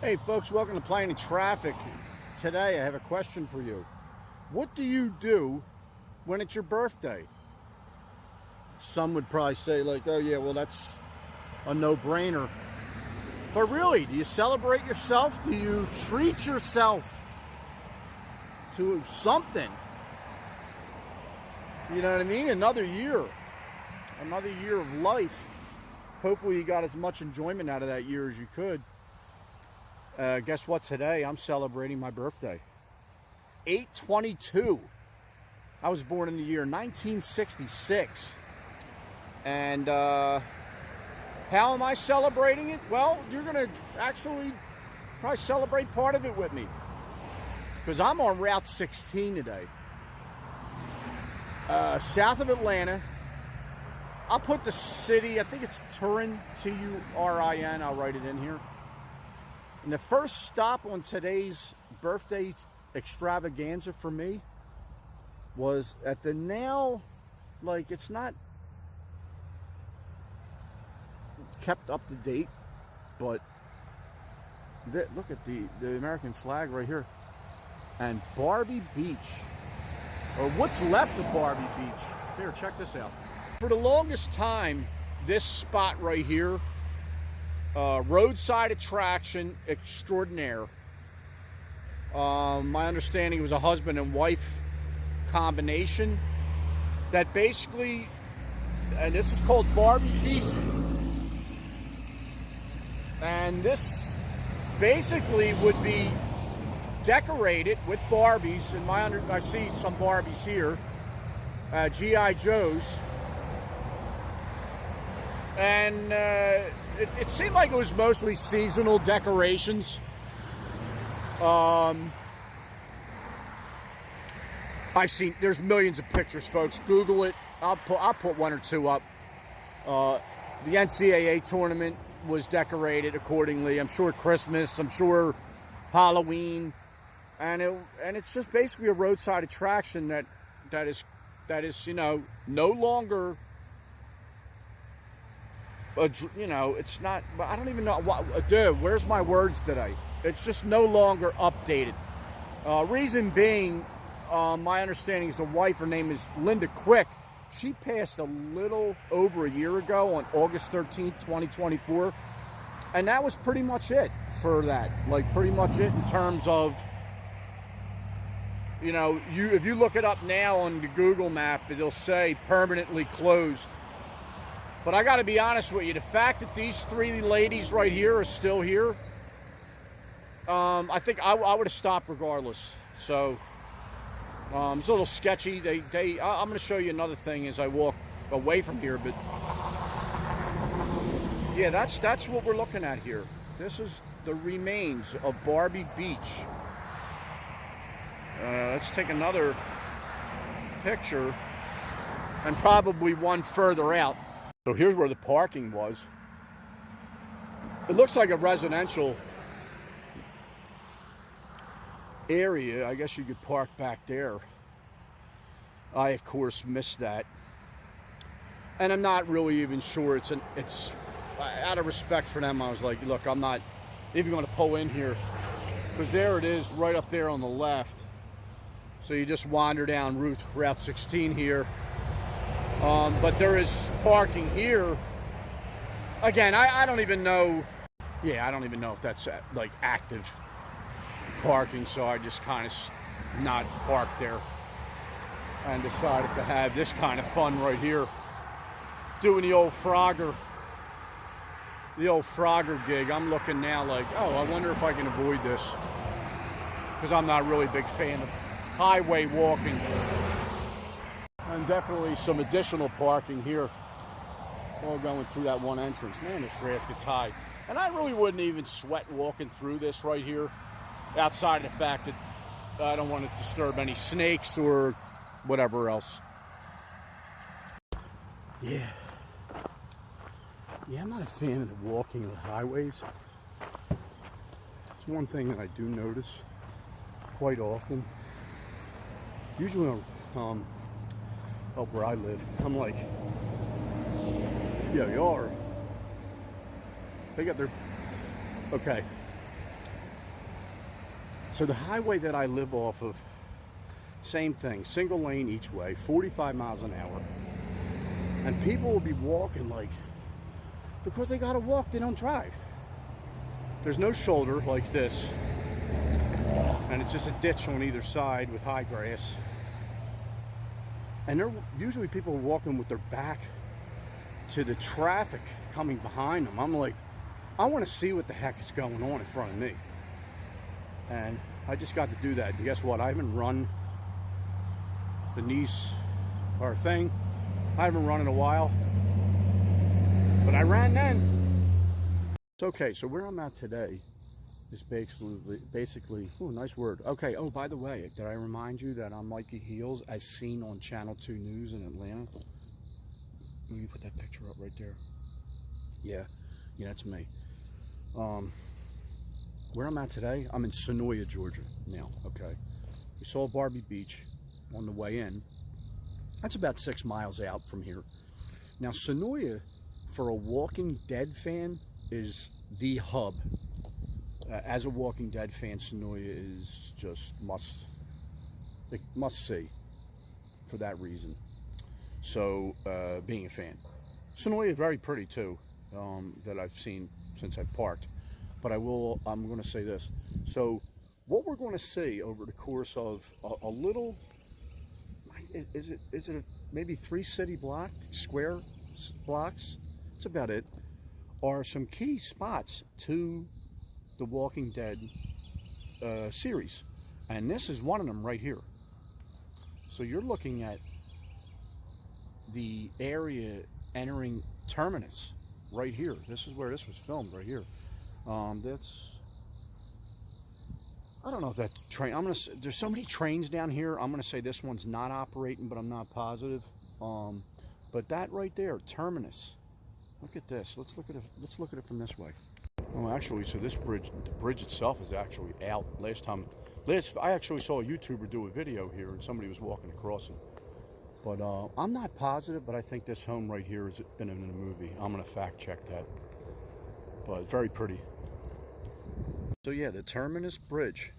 Hey folks, welcome to Playing Traffic. Today I have a question for you. What do you do when it's your birthday? Some would probably say like, oh yeah, well that's a no-brainer. But really, do you celebrate yourself? Do you treat yourself to something? You know what I mean? Another year of life. Hopefully you got as much enjoyment out of that year as you could. Guess what? Today I'm celebrating my birthday. 8/22. I was born in the year 1966. And how am I celebrating it? Well, you're going to actually probably celebrate part of it with me. Because I'm on Route 16 today. South of Atlanta. I'll put the city, I think it's Turin, T-U-R-I-N. I'll write it in here. And the first stop on today's birthday extravaganza for me was at the now, like it's not kept up to date, but look at the American flag right here. And BARBIE Beach, or what's left of BARBIE Beach. Here, check this out. For the longest time, this spot right here, roadside attraction extraordinaire. My understanding it was a husband and wife combination that basically, and this is called BARBIE Beach, and this basically would be decorated with Barbies. And I see some Barbies here, G.I. Joes, and it seemed like it was mostly seasonal decorations. There's millions of pictures, folks. Google it. I'll put one or two up. The NCAA tournament was decorated accordingly. I'm sure Christmas. I'm sure Halloween, and it's just basically a roadside attraction that is no longer. It's not. I don't even know what. Dude, where's my words today? It's just no longer updated. Reason being, my understanding is the wife, her name is Linda Quick. She passed a little over a year ago on August 13th, 2024. And that was pretty much it for that. Like, pretty much it in terms of, if you look it up now on the Google map, it'll say permanently closed. But I got to be honest with you, the fact that these three ladies right here are still here, I think I would have stopped regardless. So it's a little sketchy. I'm going to show you another thing as I walk away from here. But yeah, that's what we're looking at here. This is the remains of BARBIE Beach. Let's take another picture, and probably one further out. So here's where the parking was. It looks like a residential area. I guess you could park back there. I, of course, missed that. And I'm not really even sure it's out of respect for them, I was like, look, I'm not even going to pull in here. Because there it is, right up there on the left. So you just wander down Route 16 here. But there is parking here. Again, I don't even know. Yeah, I don't even know if that's like active parking. So I just kind of not parked there and decided to have this kind of fun right here, doing the old Frogger gig. I'm looking now like, oh, I wonder if I can avoid this, because I'm not really a big fan of highway walking. And definitely some additional parking here, all going through that one entrance. Man, this grass gets high. And I really wouldn't even sweat walking through this right here, outside of the fact that I don't want to disturb any snakes or whatever else. Yeah, I'm not a fan of the walking of the highways. It's one thing that I do notice quite often. Usually up where I live, I'm like, yeah, they are. They got their, okay. So the highway that I live off of, same thing, single lane each way, 45 miles an hour. And people will be walking like, because they gotta walk, they don't drive. There's no shoulder like this. And it's just a ditch on either side with high grass. And they're usually people are walking with their back to the traffic coming behind them. I'm like, I want to see what the heck is going on in front of me. And I just got to do that. And guess what? I haven't run the Nice or thing. I haven't run in a while. But I ran then. It's okay. So where I'm at today is basically, oh, nice word. Okay, oh, by the way, did I remind you that I'm Mikey Heels as seen on Channel 2 News in Atlanta? Will you put that picture up right there? Yeah, that's me. Where I'm at today, I'm in Senoia, Georgia now, okay? We saw BARBIE Beach on the way in. That's about 6 miles out from here. Now, Senoia, for a Walking Dead fan, is the hub. As a Walking Dead fan, Senoia is just must see for that reason. So, being a fan. Senoia is very pretty too, that I've seen since I've parked. But I'm going to say this. So, what we're going to see over the course of a little, is it maybe 3 city square blocks? That's about it. Are some key spots to the Walking Dead series, and this is one of them right here. So you're looking at the area entering Terminus right here. This is where this was filmed right here. That's, I don't know if that train, there's so many trains down here. I'm gonna say this one's not operating, but I'm not positive. But that right there, Terminus. Look at this. Let's look at it from this way. Oh, actually, so this bridge, the bridge itself is actually out. I actually saw a YouTuber do a video here and somebody was walking across it. But I'm not positive, but I think this home right here has been in a movie. I'm gonna fact check that. But very pretty. So yeah, the Terminus Bridge.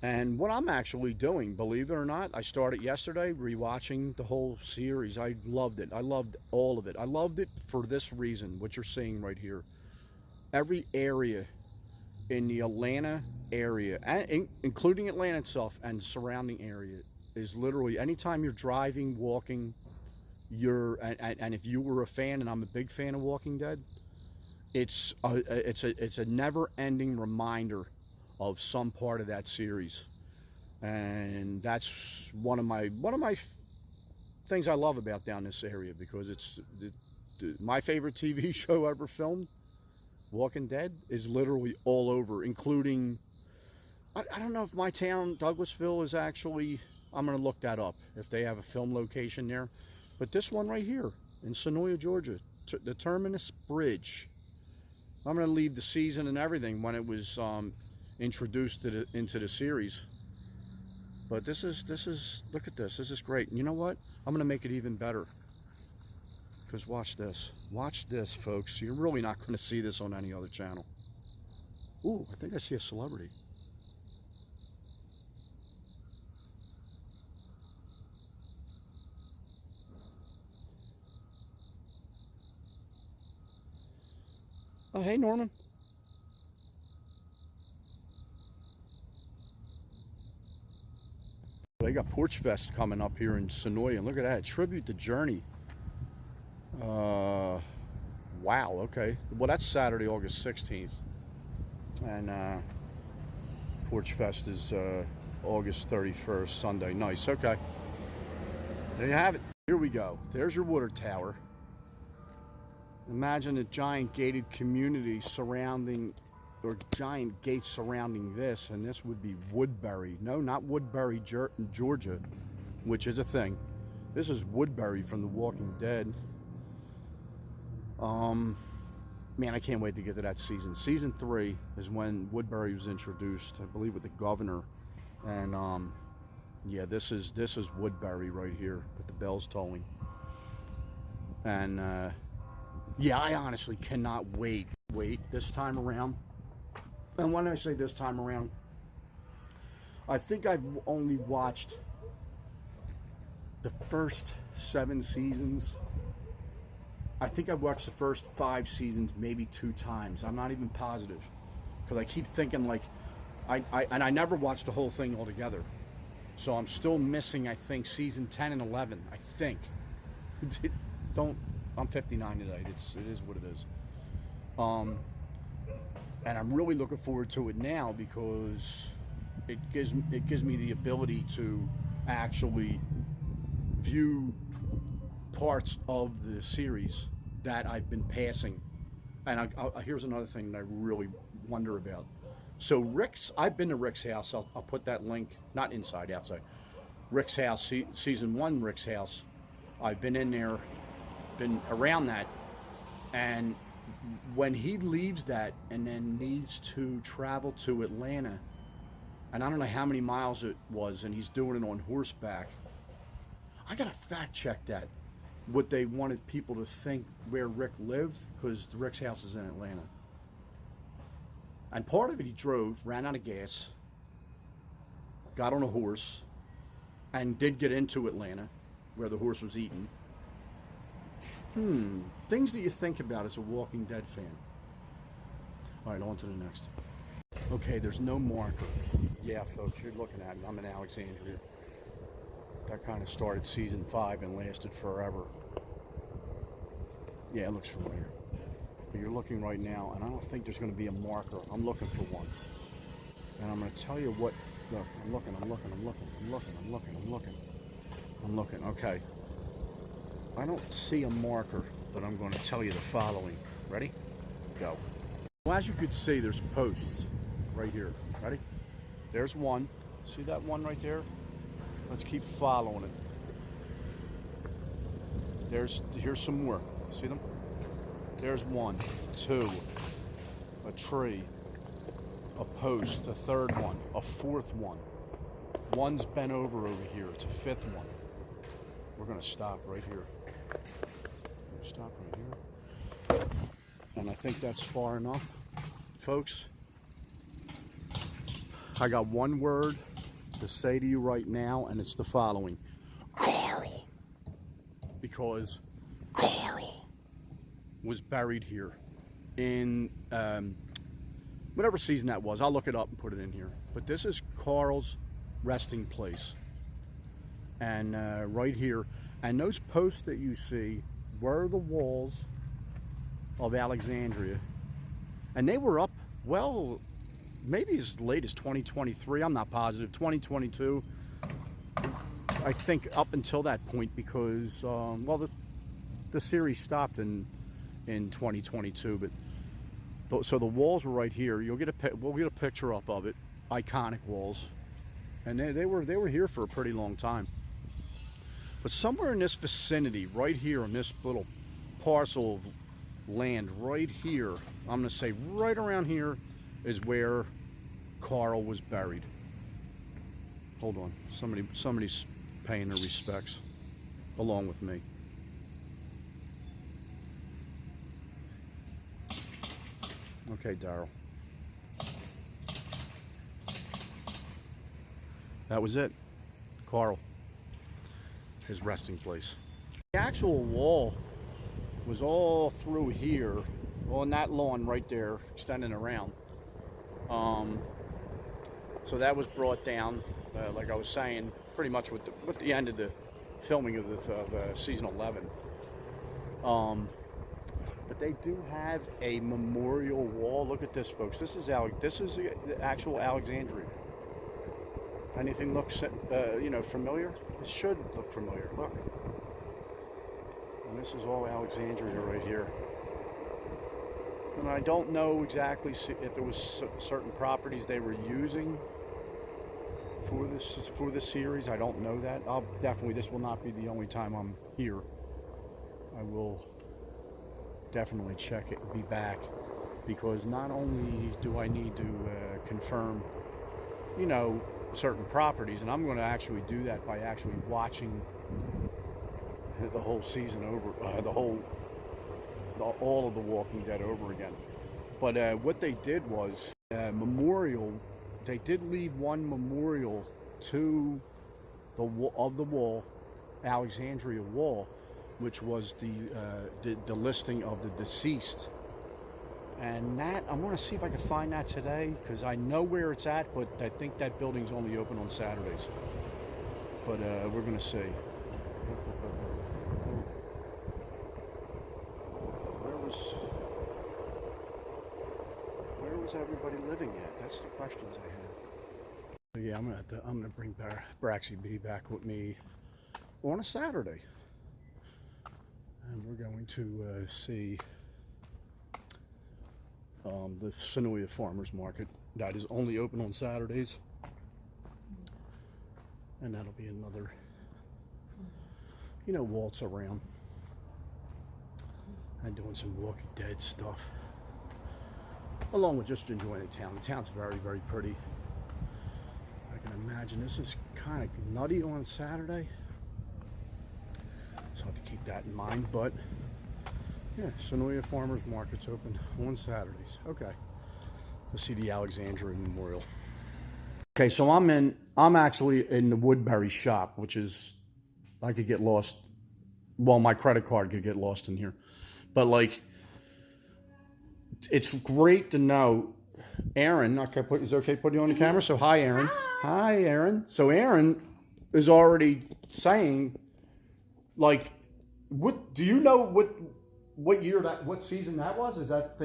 And what I'm actually doing, believe it or not, I started yesterday rewatching the whole series. I loved it. I loved all of it. I loved it for this reason, what you're seeing right here. Every area in the Atlanta area, including Atlanta itself and the surrounding area, is literally, anytime you're driving, walking, and if you were a fan, and I'm a big fan of Walking Dead, it's a never-ending reminder of some part of that series. And that's one of my things I love about down this area, because it's my favorite TV show ever filmed, Walking Dead, is literally all over, including, I don't know if my town, Douglasville, is actually, I'm going to look that up, if they have a film location there. But this one right here in Senoia, Georgia, the Terminus Bridge. I'm going to leave the season and everything when it was introduced into the series. But this is, look at this. This is great. And you know what? I'm going to make it even better. Because watch this. Watch this, folks. You're really not going to see this on any other channel. Ooh, I think I see a celebrity. Oh, hey, Norman. They got Porch Fest coming up here in Senoia, and look at that, tribute to Journey. Wow, okay. Well, that's Saturday, August 16th. And Porch Fest is August 31st, Sunday. Nice, okay. There you have it. Here we go. There's your water tower. Imagine a giant gated community surrounding, or giant gates surrounding this, and this would be Woodbury. No, not Woodbury, Georgia, which is a thing. This is Woodbury from The Walking Dead. Man, I can't wait to get to that season. Season 3 is when Woodbury was introduced, I believe, with the governor. And yeah, this is Woodbury right here with the bells tolling. And yeah, I honestly cannot wait this time around. And when I say this time around, I think I've only watched the first 7 seasons. I think I've watched the first 5 seasons maybe 2 times. I'm not even positive, because I keep thinking like, I never watched the whole thing altogether. So I'm still missing, I think, season 10 and 11. I think. I'm 59 today. It is what it is. And I'm really looking forward to it now, because it gives me the ability to actually view parts of the series that I've been passing. And here's another thing that I really wonder about. So I've been to Rick's house. I'll put that link, not inside, outside. Rick's house, season 1 Rick's house. I've been in there, been around that. And when he leaves that and then needs to travel to Atlanta, and I don't know how many miles it was, and he's doing it on horseback, I gotta fact check that. What they wanted people to think where Rick lived, because Rick's house is in Atlanta. And part of it he drove, ran out of gas, got on a horse, and did get into Atlanta, where the horse was eaten. Things that you think about as a Walking Dead fan. All right, on to the next. Okay, there's no marker. Yeah, folks, you're looking at me. I'm in Alexandria. That kind of started season 5 and lasted forever. Yeah, it looks familiar. But you're looking right now, and I don't think there's going to be a marker. I'm looking for one. And I'm going to tell you what. Look, I'm looking. Okay. I don't see a marker, but I'm going to tell you the following. Ready? Go. Well, as you can see, there's posts right here. Ready? There's one. See that one right there? Let's keep following it. Here's some more. See them? There's 1, 2, a tree, a post, a 3rd one, a 4th one. One's bent over here. It's a 5th one. We're gonna stop right here. Stop right here. And I think that's far enough, folks. I got one word to say to you right now, and it's the following: Carl. Because Carl was buried here in whatever season that was. I'll look it up and put it in here. But this is Carl's resting place. And right here, and those posts that you see were the walls of Alexandria. And they were up, well, maybe as late as 2023. I'm not positive. 2022. I think up until that point, because well, the series stopped in 2022, but so the walls were right here. We'll get a picture up of it. Iconic walls, and they were here for a pretty long time. But somewhere in this vicinity, right here on this little parcel of land, right here, I'm gonna say right around here, is where Carl was buried. Hold on, somebody's paying their respects along with me. Okay, Daryl. That was it. Carl. His resting place. The actual wall was all through here, on that lawn right there, extending around. So that was brought down, like I was saying, pretty much with the end of the filming of season 11. But they do have a memorial wall. Look at this, folks. This is the actual Alexandria. Anything looks, familiar? It should look familiar. Look. And this is all Alexandria right here. And I don't know exactly if there was certain properties they were using for this series. I don't know that. This will not be the only time I'm here. I will definitely check it and be back, because not only do I need to confirm, certain properties, and I'm going to actually do that by actually watching the whole season over, all of The Walking Dead over again. But what they did was Memorial, they did leave one memorial to the wall, Alexandria Wall, which was the listing of the deceased. And that, I'm going to see if I can find that today, because I know where it's at, but I think that building's only open on Saturdays. But we're going to see. Where was everybody living at? That's the questions I have. So yeah, I'm gonna bring BARBIE Beach back with me on a Saturday, and we're going to see the Senoia Farmers Market that is only open on Saturdays, and that'll be another, waltz around and doing some Walking Dead stuff, along with just enjoying the town. The town's very, very pretty. I can imagine this is kind of nutty on Saturday, so I have to keep that in mind. But yeah, Senoia Farmers Market's open on Saturdays. Okay, to see the Alexandria Memorial. Okay, so I'm actually in the Woodbury shop, which is, I could get lost. Well, my credit card could get lost in here, but like, it's great to know. Aaron, okay, is it okay to put you on the camera? So hi, Aaron. Hi, Aaron. So Aaron is already saying, like, what do you know? What year what season that was? Is that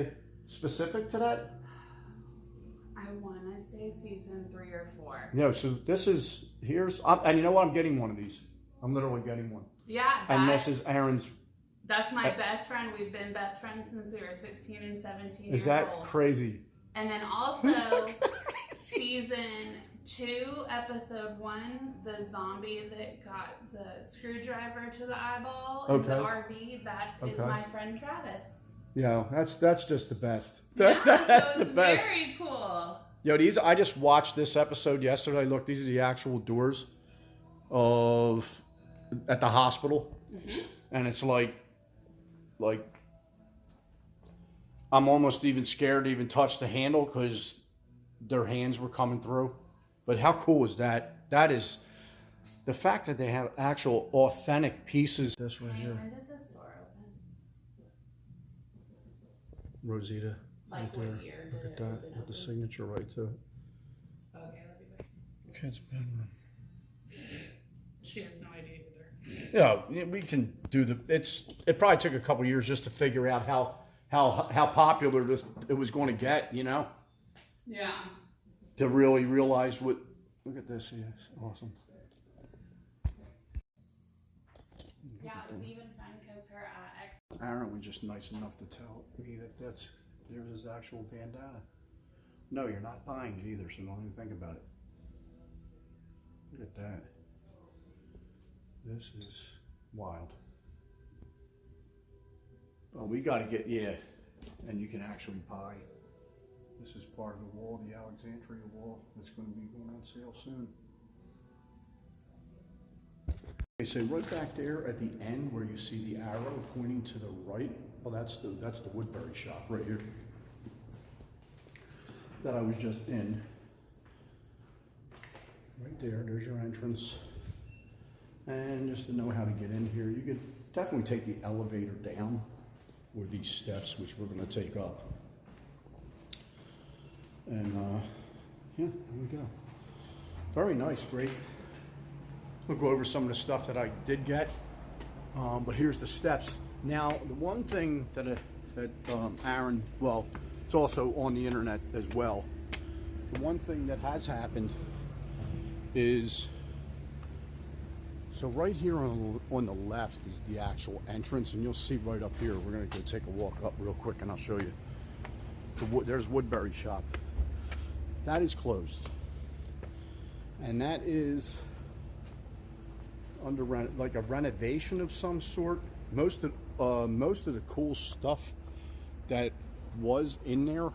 specific to that? I want to say season 3 or 4. No, so this is, and you know what? I'm getting one of these. I'm literally getting one. Yeah. And this is Aaron's. That's my best friend. We've been best friends since we were 16 and 17 years old. Is that crazy? And then also season 2, episode 1, the zombie that got the screwdriver to the eyeball in the RV. That is my friend Travis. Yeah, that's just the best. Yeah, that's so the best. Very cool. Yo, I just watched this episode yesterday. Look, these are the actual doors at the hospital, and it's like I'm almost even scared to even touch the handle because their hands were coming through. But how cool is that? That is the fact that they have actual authentic pieces. This right here. When did this door open? Rosita, like right what there. Year Look did at that, with the signature right to it. Okay, that'd be great. Kids' bedroom. She has no idea either. Yeah, we can do it probably took a couple years just to figure out how popular it was going to get, Yeah. To really realize what. Look at this, yes, awesome. Yeah, it was even fun because her ex. Aaron was just nice enough to tell me that there's his actual bandana. No, you're not buying it either, so don't even think about it. Look at that. This is wild. Well, we got to get, and you can actually buy. This is part of the wall, the Alexandria Wall. That's going to be going on sale soon. Okay, so right back there at the end where you see the arrow pointing to the right, well, that's the Woodbury shop right here that I was just in. Right there's your entrance. And just to know how to get in here, you could definitely take the elevator down or these steps, which we're going to take up. And yeah, there we go. Very nice, great. We'll go over some of the stuff that I did get, but here's the steps. Now, the one thing that Aaron, well, it's also on the internet as well. The one thing that has happened is, so right here on the left is the actual entrance, and you'll see right up here. We're gonna go take a walk up real quick, and I'll show you. There's Woodbury shop. That is closed, and that is under like a renovation of some sort. Most of the cool stuff that was in there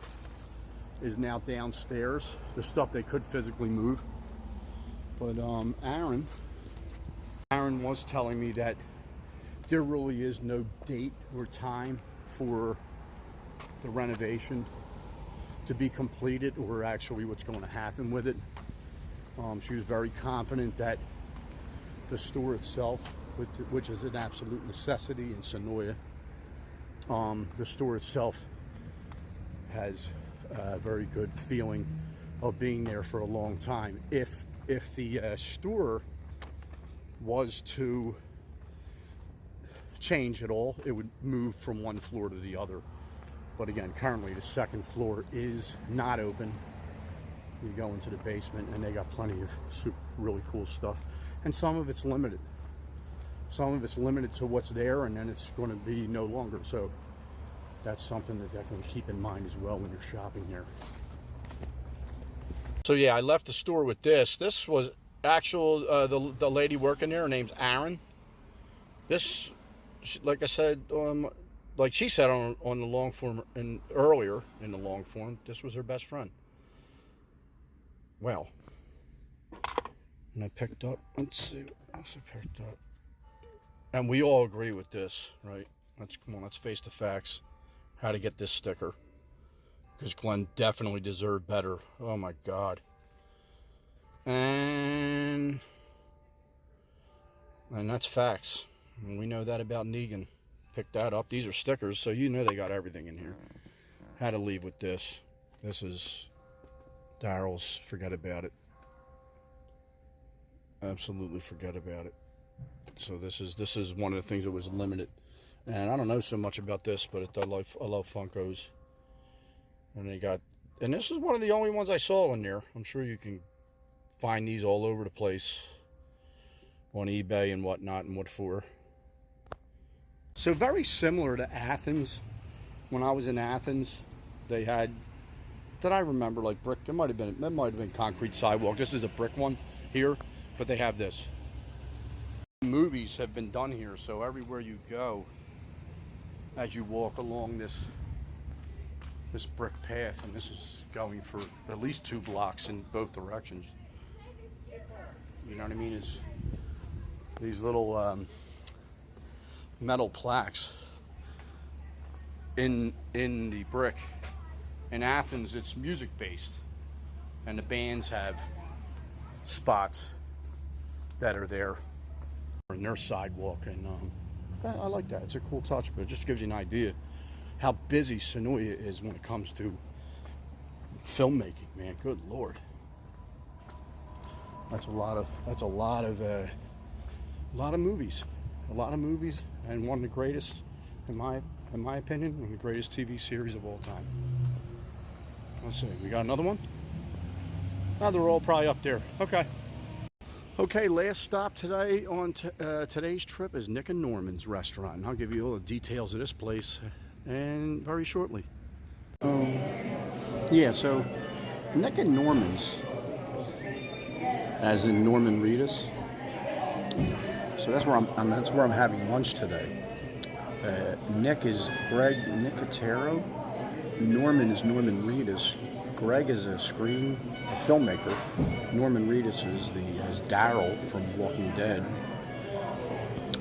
is now downstairs. The stuff they could physically move. But Aaron was telling me that there really is no date or time for the renovation to be completed, or actually what's going to happen with it. She was very confident that the store itself, which is an absolute necessity in Senoia, the store itself has a very good feeling of being there for a long time. If the store was to change at all, it would move from one floor to the other. But again, currently the second floor is not open. You go into the basement and they got plenty of really cool stuff, and some of it's limited. Some of it's limited to what's there, and then it's going to be no longer. So that's something to definitely keep in mind as well when you're shopping here. So yeah, I left the store with this. This was actual the lady working there. Her name's Aaron. This, like I said, like she said on the long form and earlier in the long form, this was her best friend. Well, and I picked up, let's see what else I picked up. And we all agree with this, right? Come on, let's face the facts. How to get this sticker. Because Glenn definitely deserved better. Oh my God. And that's facts. And we know that about Negan. Picked that up. These are stickers, so you know they got everything in here. Had to leave with this. This is Daryl's. Forget about it. Absolutely forget about it. So this is one of the things that was limited. And I don't know so much about this, but I love Funkos. And this is one of the only ones I saw in there. I'm sure you can find these all over the place on eBay and whatnot, and what for. So very similar to Athens. When I was in Athens, they had, that I remember, like brick. It might have been concrete sidewalk. This is a brick one here, but they have this. Movies have been done here, so everywhere you go, as you walk along this brick path, and this is going for at least 2 blocks in both directions. You know what I mean? It's these little metal plaques in the brick. In Athens, it's music based, and the bands have spots that are there in their sidewalk, and I like that. It's a cool touch, but it just gives you an idea how busy Senoia is when it comes to filmmaking, man. Good Lord. That's a lot of movies. A lot of movies, and one of the greatest, in my opinion, one of the greatest TV series of all time. Let's see, we got another one? Oh, they're all probably up there. Okay. Okay, last stop today on today's trip is Nic and Norman's restaurant. And I'll give you all the details of this place and very shortly. Yeah, so Nic and Norman's, as in Norman Reedus. So that's where I'm having lunch today. Nic is Greg Nicotero. Norman is Norman Reedus. Greg is a filmmaker. Norman Reedus is Daryl from Walking Dead.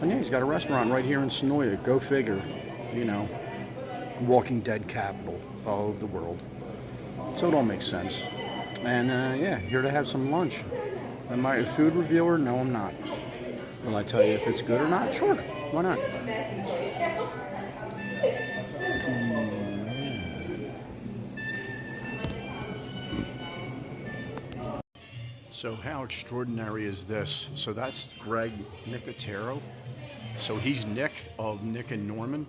And yeah, he's got a restaurant right here in Senoia. Go figure, you know, Walking Dead capital all over the world. So it all makes sense. And yeah, here to have some lunch. Am I a food reviewer? No, I'm not. Will I tell you if it's good or not? Sure, why not? So how extraordinary is this? So that's Greg Nicotero. So he's Nick of Nic and Norman.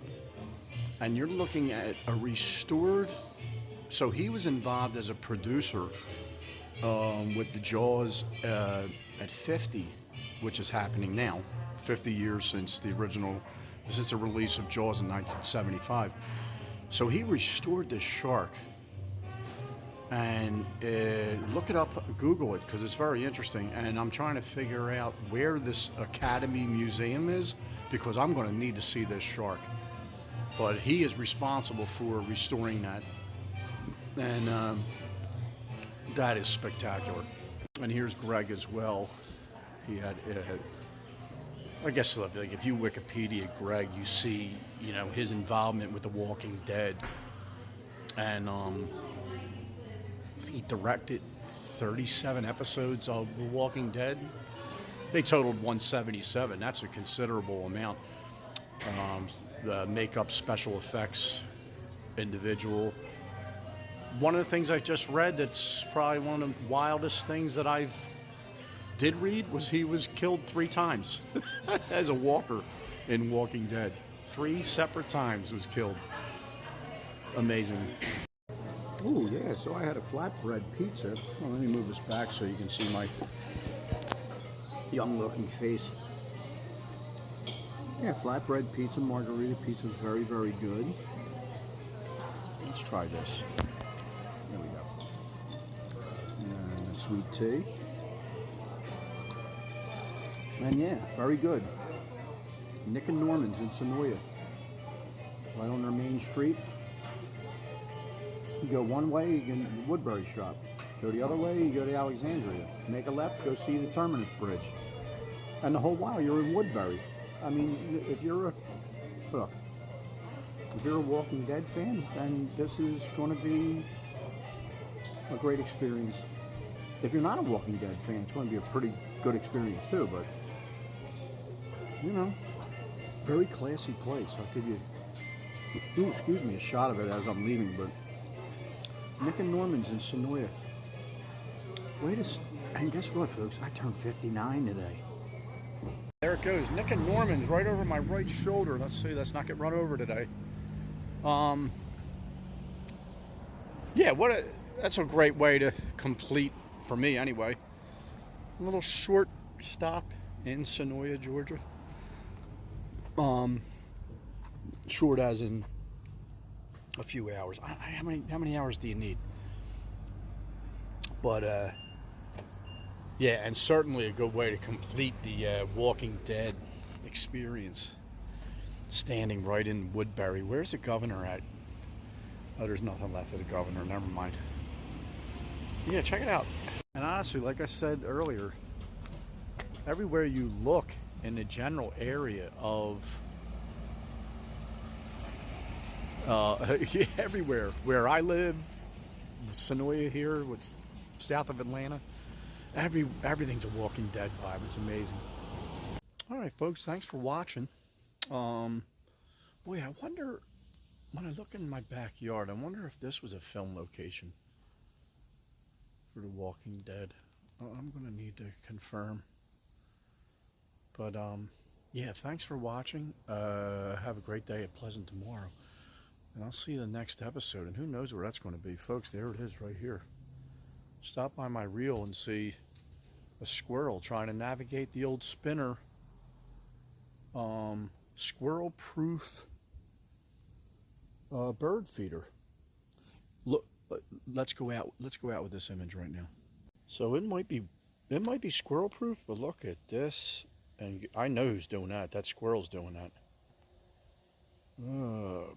And you're looking at a restored, so he was involved as a producer with the Jaws at 50, which is happening now, 50 years since the original, this is the release of Jaws in 1975. So he restored this shark. And look it up, Google it, because it's very interesting. And I'm trying to figure out where this Academy Museum is, because I'm going to need to see this shark. But he is responsible for restoring that. And that is spectacular. And here's Greg as well. He had, I guess, like if you Wikipedia Greg, you see, you know, his involvement with The Walking Dead. And think he directed 37 episodes of The Walking Dead. They totaled 177. That's a considerable amount. The makeup, special effects, individual. One of the things I just read that's probably one of the wildest things that I did read was he was killed 3 times as a walker in Walking Dead. 3 separate times was killed. Amazing. Oh yeah, so I had a flatbread pizza. Well, let me move this back so you can see my young looking face. Yeah, flatbread pizza, margarita pizza is very, very good. Let's try this. There we go. And a sweet tea. And yeah, very good. Nic and Norman's in Senoia. Right on their main street. You go one way, you go to the Woodbury shop. Go the other way, you go to Alexandria. Make a left, go see the Terminus Bridge. And the whole while you're in Woodbury. I mean, if you're a Walking Dead fan, then this is going to be a great experience. If you're not a Walking Dead fan, it's going to be a pretty good experience too. But you know, very classy place. I'll give you, excuse me, a shot of it as I'm leaving. But Nic and Norman's in Senoia. And guess what, folks? I turned 59 today. There it goes. Nic and Norman's right over my right shoulder. Let's see, let's not get run over today. Yeah, that's a great way to complete, for me anyway, a little short stop in Senoia, Georgia. Short as in a few hours. How many hours do you need? But yeah, and certainly a good way to complete the Walking Dead experience. Standing right in Woodbury. Where's the governor at? Oh, there's nothing left of the governor. Never mind. Yeah, check it out. And honestly, like I said earlier, everywhere you look in the general area of everywhere where I live, Senoia here, what's south of Atlanta, everything's a Walking Dead vibe. It's amazing. All right, folks, thanks for watching. Boy, I wonder, when I look in my backyard, I wonder if this was a film location for The Walking Dead. I'm gonna need to confirm. But yeah, thanks for watching. Have a great day, a pleasant tomorrow, and I'll see you in the next episode. And who knows where that's going to be, folks. There it is right here. Stop by my reel and see a squirrel trying to navigate the old spinner squirrel proof bird feeder. Look, let's go out with this image right now. So it might be squirrel proof, but look at this. And I know who's doing that. That squirrel's doing that. Oh